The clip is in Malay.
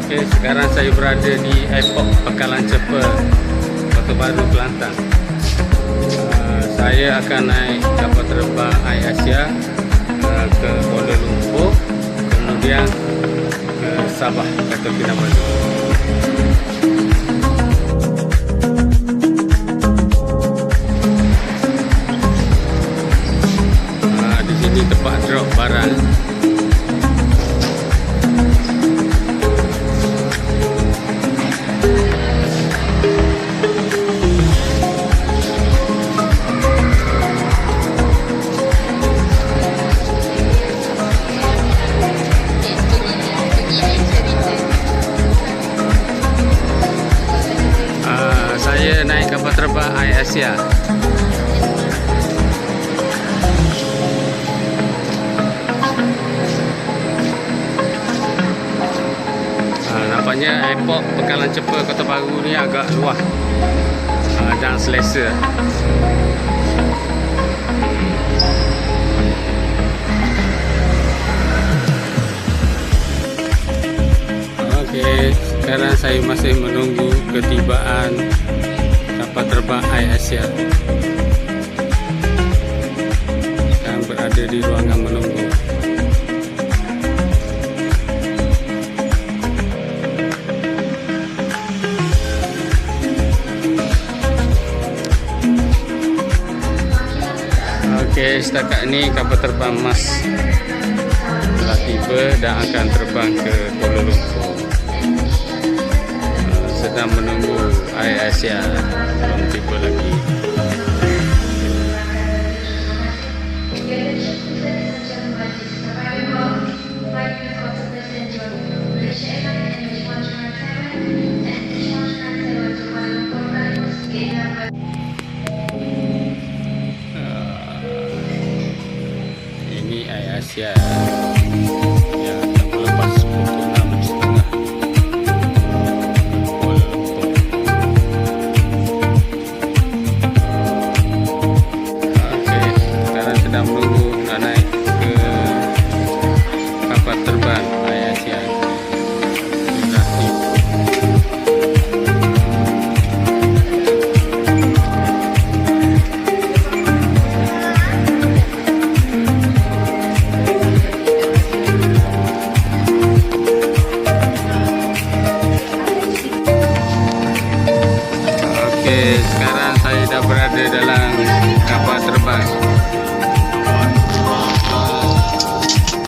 Okey, sekarang saya berada di Airport Pekalan Cepa, Kota Baru, Kelantan. Saya akan naik kapal terbang Air Asia ke Kuala Lumpur, kemudian ke Sabah atau Kinabalu. Di sini tempat drop barang. Saya naik kapal terbang Air Asia. Nampaknya Airport Pekalan Cepa Kota Baru ni agak luas dan selesa. Okey, sekarang saya masih menunggu ketibaan kapal terbang Air Asia. Sekarang berada di ruangan menunggu. Okey, setakat ini kapal terbang Mas telah tiba dan akan terbang ke Kuala Lumpur. Sedang menunggu Air Asia, belum tiba lagi. Ini Air Asia.